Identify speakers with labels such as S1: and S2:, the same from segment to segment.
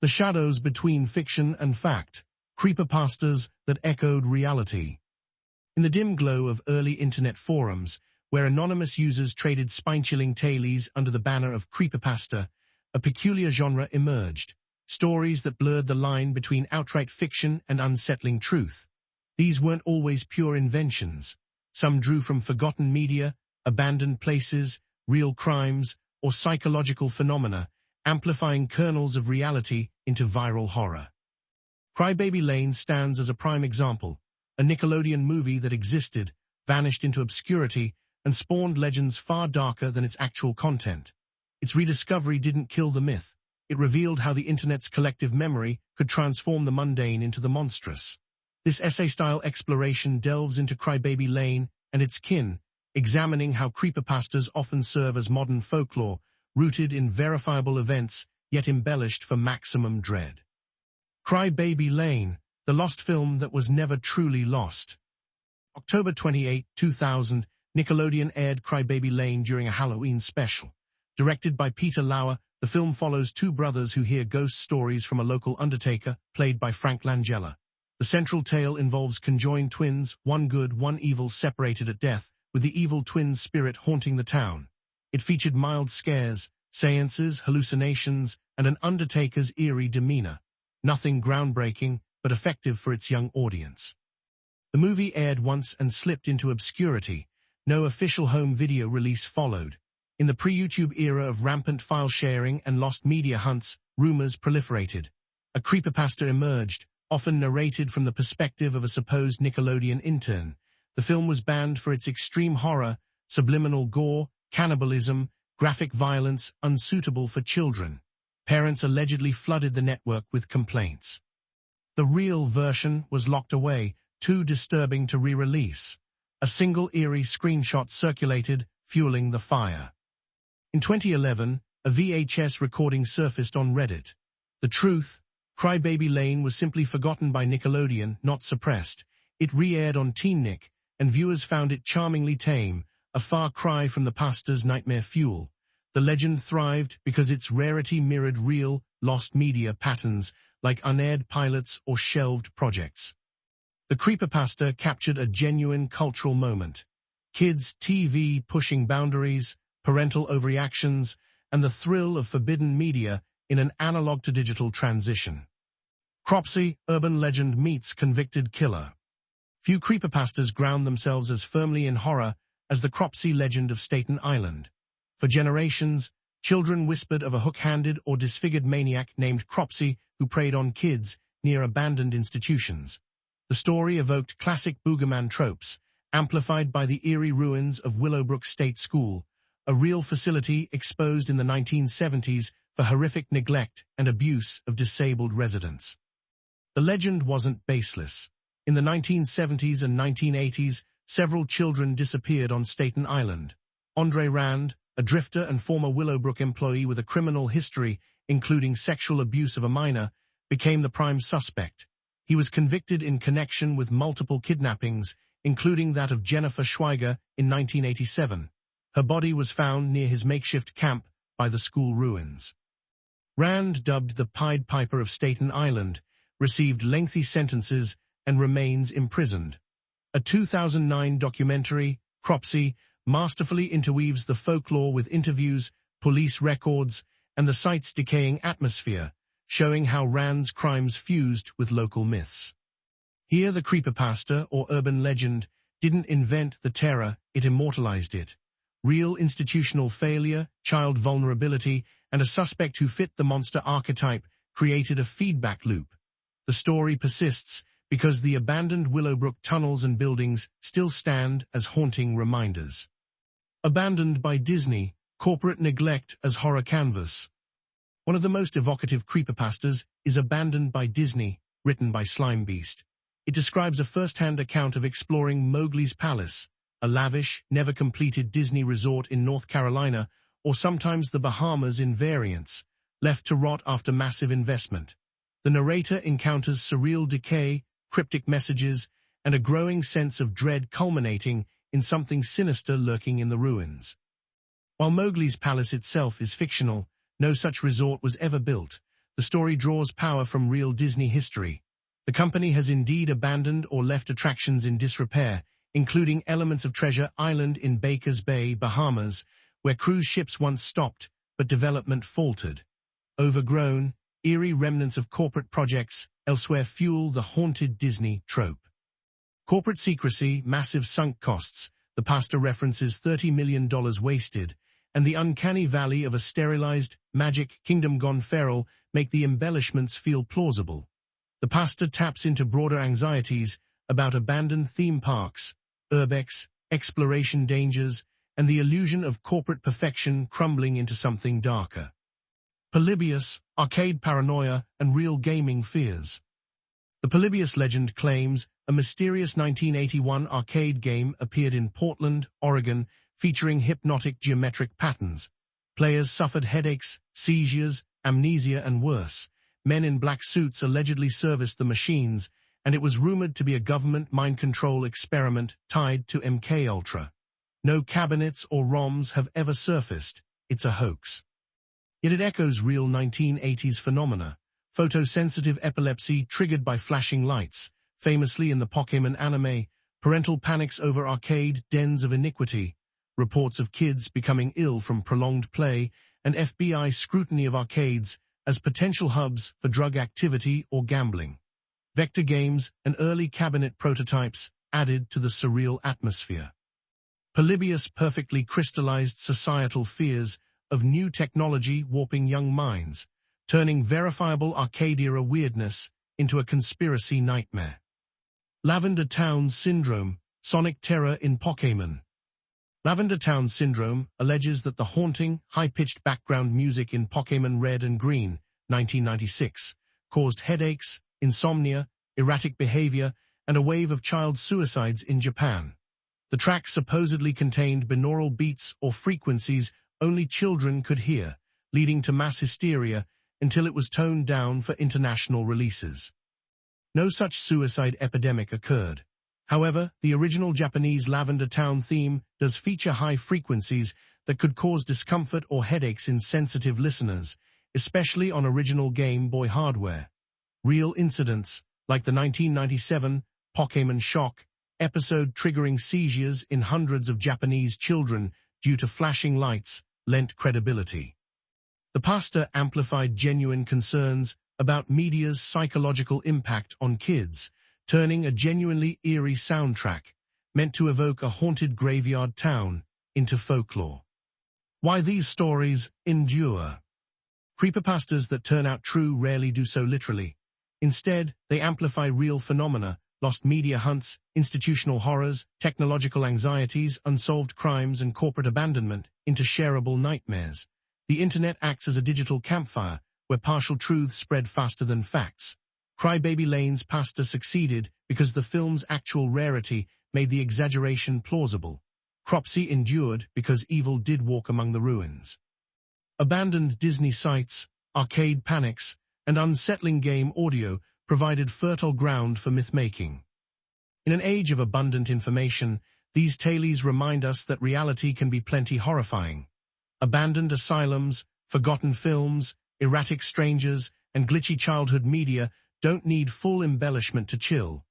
S1: The shadows between fiction and fact, creepypastas that echoed reality. In the dim glow of early internet forums, where anonymous users traded spine-chilling tailies under the banner of creepypasta, a peculiar genre emerged, stories that blurred the line between outright fiction and unsettling truth. These weren't always pure inventions. Some drew from forgotten media, abandoned places, real crimes, or psychological phenomena, amplifying kernels of reality into viral horror. Crybaby Lane stands as a prime example, a Nickelodeon movie that existed, vanished into obscurity, and spawned legends far darker than its actual content. Its rediscovery didn't kill the myth. It revealed how the internet's collective memory could transform the mundane into the monstrous. This essay-style exploration delves into Crybaby Lane and its kin, examining how creepypastas often serve as modern folklore, rooted in verifiable events, yet embellished for maximum dread. Crybaby Lane, the lost film that was never truly lost. October 28, 2000, Nickelodeon aired Crybaby Lane during a Halloween special. Directed by Peter Lauer, the film follows two brothers who hear ghost stories from a local undertaker, played by Frank Langella. The central tale involves conjoined twins, one good, one evil, separated at death, with the evil twin's spirit haunting the town. It featured mild scares, seances, hallucinations, and an undertaker's eerie demeanor. Nothing groundbreaking, but effective for its young audience. The movie aired once and slipped into obscurity. No official home video release followed. In the pre-YouTube era of rampant file sharing and lost media hunts, rumors proliferated. A creepypasta emerged, often narrated from the perspective of a supposed Nickelodeon intern. The film was banned for its extreme horror, subliminal gore, cannibalism, graphic violence unsuitable for children. Parents allegedly flooded the network with complaints. The real version was locked away, too disturbing to re-release. A single eerie screenshot circulated, fueling the fire. In 2011, a VHS recording surfaced on Reddit. The truth: Crybaby Lane was simply forgotten by Nickelodeon, not suppressed. It re-aired on TeenNick, and viewers found it charmingly tame, a far cry from the pasta's nightmare fuel. The legend thrived because its rarity mirrored real, lost media patterns, like unaired pilots or shelved projects. The creepypasta captured a genuine cultural moment. Kids' TV pushing boundaries, parental overreactions, and the thrill of forbidden media in an analog-to-digital transition. Cropsy, urban legend meets convicted killer. Few creepypastas ground themselves as firmly in horror as the Cropsy legend of Staten Island. For generations, children whispered of a hook-handed or disfigured maniac named Cropsy who preyed on kids near abandoned institutions. The story evoked classic boogeyman tropes, amplified by the eerie ruins of Willowbrook State School, a real facility exposed in the 1970s for horrific neglect and abuse of disabled residents. The legend wasn't baseless. In the 1970s and 1980s, several children disappeared on Staten Island. Andre Rand, a drifter and former Willowbrook employee with a criminal history, including sexual abuse of a minor, became the prime suspect. He was convicted in connection with multiple kidnappings, including that of Jennifer Schweiger in 1987. Her body was found near his makeshift camp by the school ruins. Rand, dubbed the Pied Piper of Staten Island, received lengthy sentences and remains imprisoned. A 2009 documentary, Cropsy, masterfully interweaves the folklore with interviews, police records, and the site's decaying atmosphere, showing how Rand's crimes fused with local myths. Here the creepypasta, or urban legend, didn't invent the terror, it immortalized it. Real institutional failure, child vulnerability, and a suspect who fit the monster archetype created a feedback loop. The story persists because the abandoned Willowbrook tunnels and buildings still stand as haunting reminders. Abandoned by Disney, corporate neglect as horror canvas. One of the most evocative creepypastas is Abandoned by Disney, written by Slimebeast. It describes a first-hand account of exploring Mowgli's Palace, a lavish, never-completed Disney resort in North Carolina, or sometimes the Bahamas in variants, left to rot after massive investment. The narrator encounters surreal decay, cryptic messages, and a growing sense of dread culminating in something sinister lurking in the ruins. While Mowgli's Palace itself is fictional, no such resort was ever built. the story draws power from real Disney history. The company has indeed abandoned or left attractions in disrepair, including elements of Treasure Island in Baker's Bay, Bahamas, where cruise ships once stopped, but development faltered. Overgrown, eerie remnants of corporate projects elsewhere fuel the haunted Disney trope. Corporate secrecy, massive sunk costs, the pasta references $30 million wasted, and the uncanny valley of a sterilized, magic kingdom gone feral make the embellishments feel plausible. The pasta taps into broader anxieties about abandoned theme parks, urbex, exploration dangers, and the illusion of corporate perfection crumbling into something darker. Polybius, arcade paranoia, and real gaming fears. The Polybius legend claims a mysterious 1981 arcade game appeared in Portland, Oregon, featuring hypnotic geometric patterns. Players suffered headaches, seizures, amnesia, and worse. Men in black suits allegedly serviced the machines, and it was rumored to be a government mind control experiment tied to MKUltra. No cabinets or ROMs have ever surfaced. It's a hoax. Yet it echoes real 1980s phenomena. Photosensitive epilepsy triggered by flashing lights, famously in the Pokémon anime, parental panics over arcade dens of iniquity, reports of kids becoming ill from prolonged play, and FBI scrutiny of arcades as potential hubs for drug activity or gambling. Vector games and early cabinet prototypes added to the surreal atmosphere. Polybius perfectly crystallized societal fears of new technology warping young minds, turning verifiable arcade-era weirdness into a conspiracy nightmare. Lavender Town Syndrome, Sonic Terror in Pokémon. Lavender Town Syndrome alleges that the haunting, high-pitched background music in Pokémon Red and Green, 1996, caused headaches, insomnia, erratic behavior, and a wave of child suicides in Japan. The track supposedly contained binaural beats or frequencies only children could hear, leading to mass hysteria until it was toned down for international releases. No such suicide epidemic occurred. However, the original Japanese Lavender Town theme does feature high frequencies that could cause discomfort or headaches in sensitive listeners, especially on original Game Boy hardware. Real incidents, like the 1997 Pokémon Shock episode triggering seizures in hundreds of Japanese children due to flashing lights, lent credibility. The pasta amplified genuine concerns about media's psychological impact on kids, turning a genuinely eerie soundtrack, meant to evoke a haunted graveyard town, into folklore. Why these stories endure. Creepypastas that turn out true rarely do so literally. Instead, they amplify real phenomena, lost media hunts, institutional horrors, technological anxieties, unsolved crimes, and corporate abandonment into shareable nightmares. The internet acts as a digital campfire, where partial truths spread faster than facts. Crybaby Lane's pasta succeeded because the film's actual rarity made the exaggeration plausible. Cropsy endured because evil did walk among the ruins. Abandoned Disney sites, arcade panics, and unsettling game audio provided fertile ground for myth-making. In an age of abundant information, these tales remind us that reality can be plenty horrifying. Abandoned asylums, forgotten films, erratic strangers, and glitchy childhood media don't need full embellishment to chill.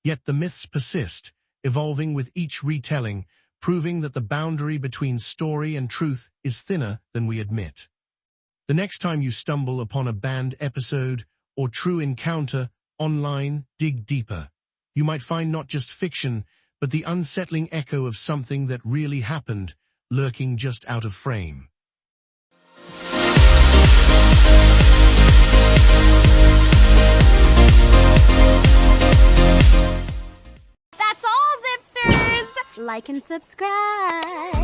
S1: Yet the myths persist, evolving with each retelling, proving that the boundary between story and truth is thinner than we admit. The next time you stumble upon a banned episode or true encounter online, dig deeper. You might find not just fiction, but the unsettling echo of something that really happened, lurking just out of frame.
S2: That's all, Zipsters! Like and subscribe.